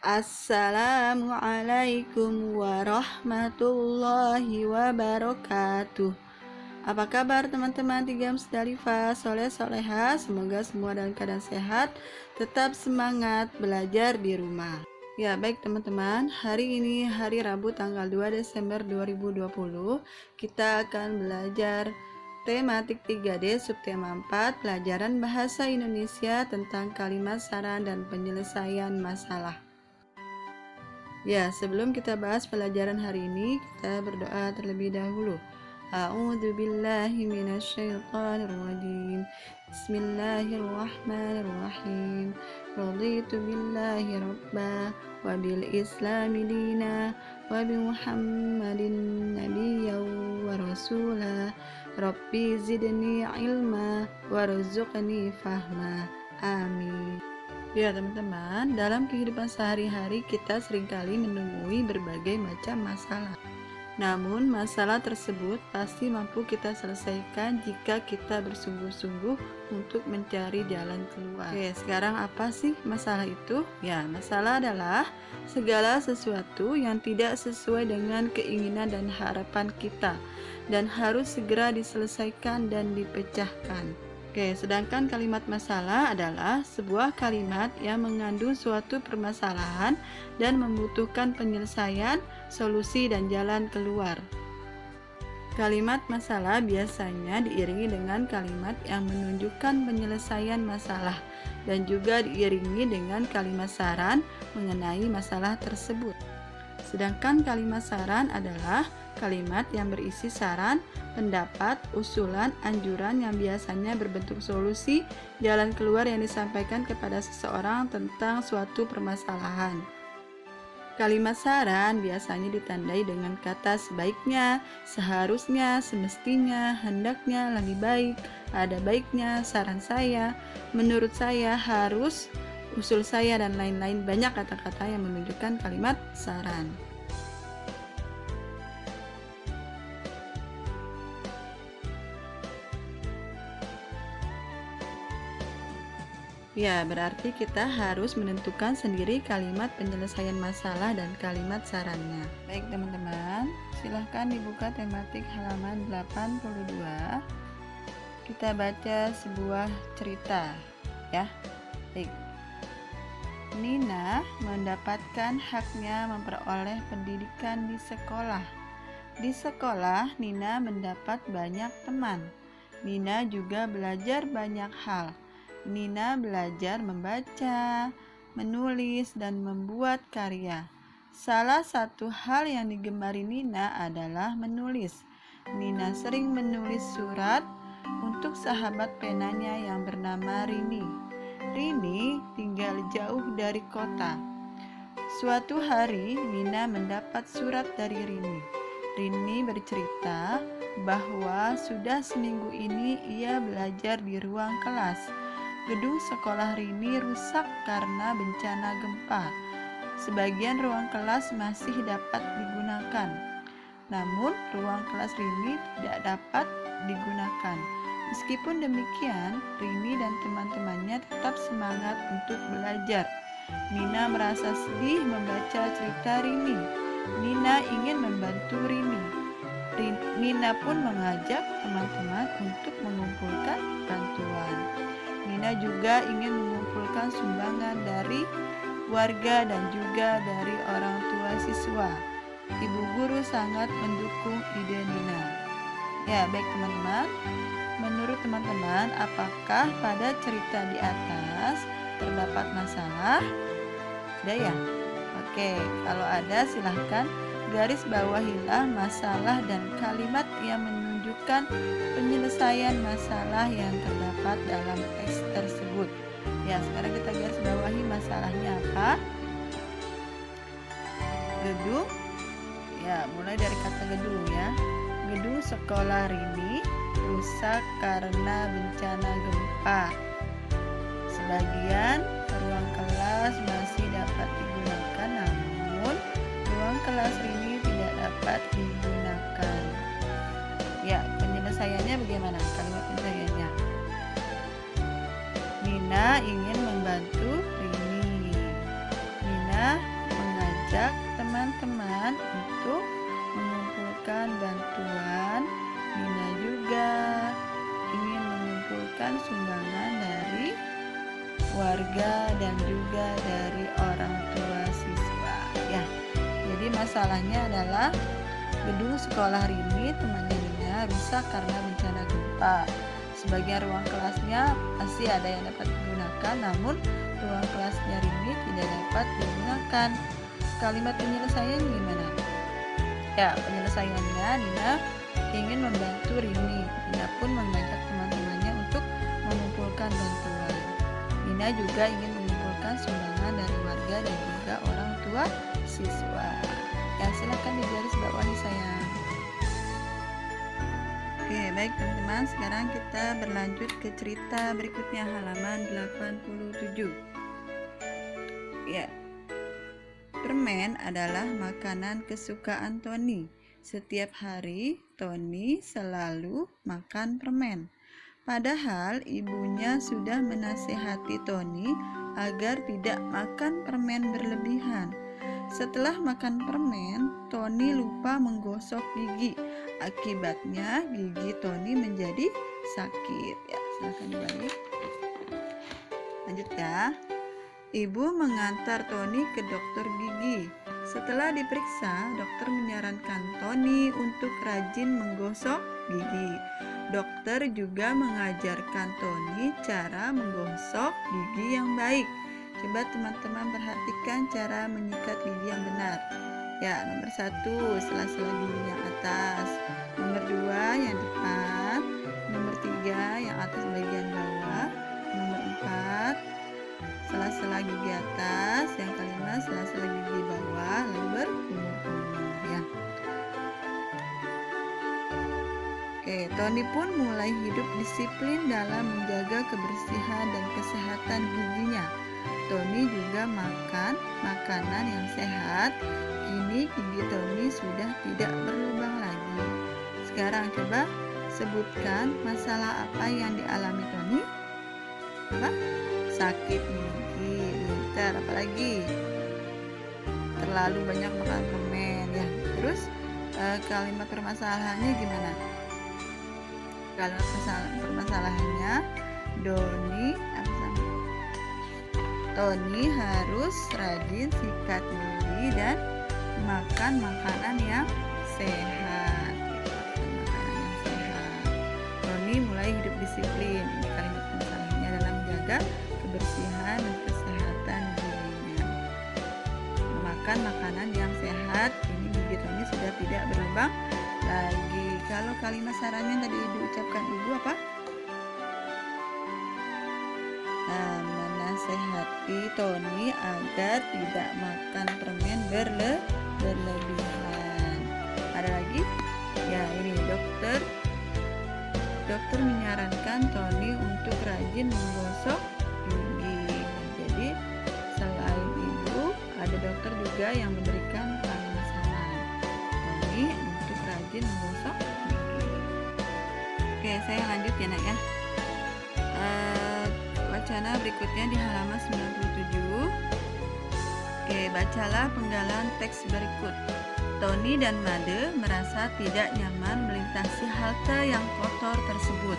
Assalamualaikum warahmatullahi wabarakatuh. Apa kabar teman-teman Tiga Musdalifah, soleh soleha? Semoga semua dalam keadaan sehat, tetap semangat belajar di rumah. Ya baik teman-teman, hari ini hari Rabu tanggal 2 Desember 2020 kita akan belajar tematik 3D subtema 4 pelajaran bahasa Indonesia tentang kalimat saran dan penyelesaian masalah. Ya, sebelum kita bahas pelajaran hari ini, kita berdoa terlebih dahulu. A'udzu billahi minasyaitonir rajim. Bismillahirrahmanirrahim. Raditu billahi rabba wa bil islami dina wa bi Muhammadin nabiyyan wa rasula. Rabbi zidni ilma warzuqni fahma. Amin. Ya teman-teman, dalam kehidupan sehari-hari kita seringkali menemui berbagai macam masalah. Namun masalah tersebut pasti mampu kita selesaikan jika kita bersungguh-sungguh untuk mencari jalan keluar. Oke, sekarang apa sih masalah itu? Ya, masalah adalah segala sesuatu yang tidak sesuai dengan keinginan dan harapan kita dan harus segera diselesaikan dan dipecahkan. Oke, sedangkan kalimat masalah adalah sebuah kalimat yang mengandung suatu permasalahan dan membutuhkan penyelesaian, solusi, dan jalan keluar. Kalimat masalah biasanya diiringi dengan kalimat yang menunjukkan penyelesaian masalah dan juga diiringi dengan kalimat saran mengenai masalah tersebut. Sedangkan kalimat saran adalah kalimat yang berisi saran, pendapat, usulan, anjuran yang biasanya berbentuk solusi, jalan keluar yang disampaikan kepada seseorang tentang suatu permasalahan. Kalimat saran biasanya ditandai dengan kata sebaiknya, seharusnya, semestinya, hendaknya, lebih baik, ada baiknya, saran saya, menurut saya, harus, usul saya, dan lain-lain. Banyak kata-kata yang menunjukkan kalimat saran. Ya, berarti kita harus menentukan sendiri kalimat penyelesaian masalah dan kalimat sarannya. Baik teman-teman, silahkan dibuka tematik halaman 82. Kita baca sebuah cerita ya. Baik. Nina mendapatkan haknya memperoleh pendidikan di sekolah. Di sekolah, Nina mendapat banyak teman. Nina juga belajar banyak hal. Nina belajar membaca, menulis, dan membuat karya. Salah satu hal yang digemari Nina adalah menulis. Nina sering menulis surat untuk sahabat penanya yang bernama Rini. Rini tinggal jauh dari kota. Suatu hari, Nina mendapat surat dari Rini. Rini bercerita bahwa sudah seminggu ini ia belajar di ruang kelas. Gedung sekolah Rini rusak karena bencana gempa. Sebagian ruang kelas masih dapat digunakan. Namun, ruang kelas Rini tidak dapat digunakan. Meskipun demikian, Rini dan teman-temannya tetap semangat untuk belajar. Nina merasa sedih membaca cerita Rini. Nina ingin membantu Rini. Nina pun mengajak teman-teman untuk mengumpulkan bantuan. Nina juga ingin mengumpulkan sumbangan dari warga dan juga dari orang tua siswa. Ibu guru sangat mendukung ide Nina. Ya, baik teman-teman. Menurut teman-teman, apakah pada cerita di atas terdapat masalah? Ada ya? Oke, kalau ada silahkan garis bawahilah masalah dan kalimat yang menunjukkan penyelesaian masalah yang terdapat dalam teks tersebut. Ya, sekarang kita garis bawahi masalahnya apa? Gedung. Ya, mulai dari kata gedung ya. Gedung sekolah Rini rusak karena bencana gempa. Sebagian ruang kelas masih dapat digunakan, namun ruang kelas Rini tidak dapat digunakan. Ya, penyelesaiannya bagaimana? Kalimat penyelesaiannya. Nina ingin membantu Rini. Nina mengajak teman-teman untuk mengumpulkan bantuan. Nina juga ingin mengumpulkan sumbangan dari warga dan juga dari orang tua siswa. Ya, jadi masalahnya adalah gedung sekolah Rini, temannya Nina, rusak karena bencana gempa. Sebagian ruang kelasnya masih ada yang dapat digunakan, namun ruang kelasnya Rini tidak dapat digunakan. Kalimat penyelesaiannya gimana? Ya, penyelesaiannya Nina ingin membantu Rini. Nina pun mengajak teman-temannya untuk mengumpulkan bantuan. Nina juga ingin mengumpulkan sumbangan dari warga dan juga orang tua siswa. Ya, silakan digaris bawahi sayang. Oke, baik teman-teman, sekarang kita berlanjut ke cerita berikutnya, halaman 87. Ya. Permen adalah makanan kesukaan Tony. Setiap hari Tony selalu makan permen. Padahal ibunya sudah menasihati Tony agar tidak makan permen berlebihan. Setelah makan permen, Tony lupa menggosok gigi. Akibatnya gigi Tony menjadi sakit. Ya, silakan dibalik. Lanjut ya. Ibu mengantar Tony ke dokter gigi. Setelah diperiksa, dokter menyarankan Tony untuk rajin menggosok gigi. Dokter juga mengajarkan Tony cara menggosok gigi yang baik. Coba teman-teman perhatikan cara menyikat gigi yang benar. Ya, nomor 1, sela-sela gigi yang atas. Nomor 2, yang depan. Nomor 3, yang atas bagian bawah. Nomor 4, sela-sela gigi atas. Yang kelima, sela-sela gigi bawah, lalu berkumur-kumur ya. Oke, Tony pun mulai hidup disiplin dalam menjaga kebersihan dan kesehatan giginya. Tony juga makan makanan yang sehat. Kini gigi Tony sudah tidak berlubang lagi. Sekarang coba sebutkan masalah apa yang dialami Tony. Apa? Sakit gigi, pintar, apalagi terlalu banyak makan permen ya. Terus kalimat permasalahannya gimana? Kalimat permasalahannya Tony harus rajin sikat gigi dan makan makanan yang sehat. Tony mulai hidup disiplin. Ini kalimat permasalahannya dalam menjaga kebersihan dan kesehatan giginya. Makan makanan yang sehat. Ini gigi Tony sudah tidak berlubang lagi. Kalau kalimat sarannya tadi diucapkan ibu apa? Menasehati Tony agar tidak makan permen berlebihan. Ada lagi? Ya, ini dokter menyarankan Tony untuk rajin menggosok gigi. Jadi selain ibu, ada dokter juga yang memberikan saran Tony untuk rajin menggosok gigi. Oke, saya lanjut ya nak ya. Wacana berikutnya di halaman 97. Oke, bacalah penggalan teks berikut. Tony dan Made merasa tidak nyaman melintasi halte yang kotor tersebut.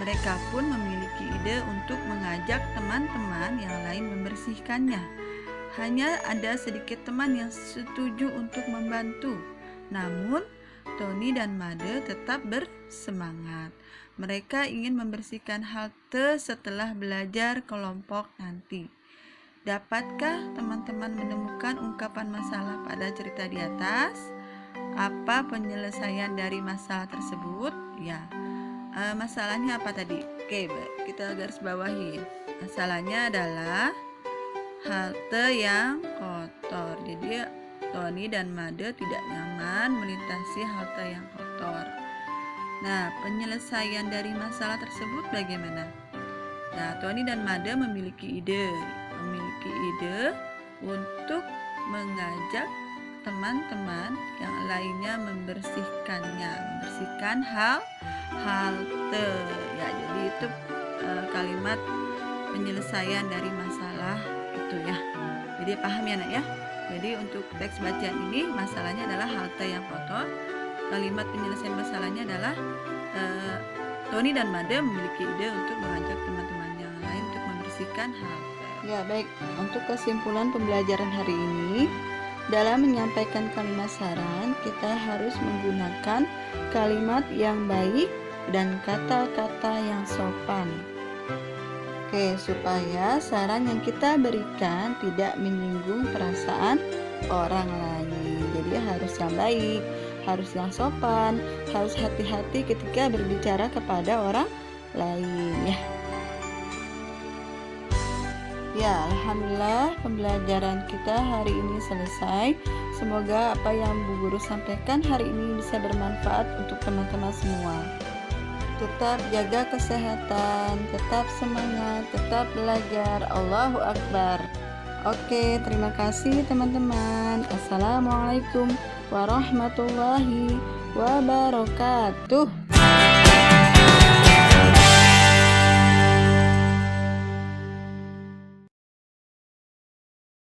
Mereka pun memiliki ide untuk mengajak teman-teman yang lain membersihkannya. Hanya ada sedikit teman yang setuju untuk membantu. Namun, Tony dan Made tetap bersemangat. Mereka ingin membersihkan halte setelah belajar kelompok nanti. Dapatkah teman-teman menemukan ungkapan masalah pada cerita di atas? Apa penyelesaian dari masalah tersebut? Ya, masalahnya apa tadi? Oke, kita garis bawahi. Masalahnya adalah halte yang kotor. Jadi Tony dan Made tidak nyaman melintasi halte yang kotor. Nah, penyelesaian dari masalah tersebut bagaimana? Nah, Tony dan Made memiliki ide untuk mengajak teman-teman yang lainnya membersihkan halte. Ya, jadi itu kalimat penyelesaian dari masalah itu ya. Jadi paham ya nak ya. Jadi untuk teks bacaan ini masalahnya adalah halte yang kotor. Kalimat penyelesaian masalahnya adalah Tony dan Made memiliki ide untuk mengajak teman-teman yang lain untuk membersihkan halte. Ya baik, untuk kesimpulan pembelajaran hari ini, dalam menyampaikan kalimat saran, kita harus menggunakan kalimat yang baik dan kata-kata yang sopan. Oke, supaya saran yang kita berikan tidak menyinggung perasaan orang lain. Jadi harus yang baik, harus yang sopan, harus hati-hati ketika berbicara kepada orang lain ya. Ya, alhamdulillah pembelajaran kita hari ini selesai. Semoga apa yang Bu Guru sampaikan hari ini bisa bermanfaat untuk teman-teman semua. Tetap jaga kesehatan, tetap semangat, tetap belajar. Allahu Akbar. Oke, terima kasih teman-teman. Assalamualaikum warahmatullahi wabarakatuh.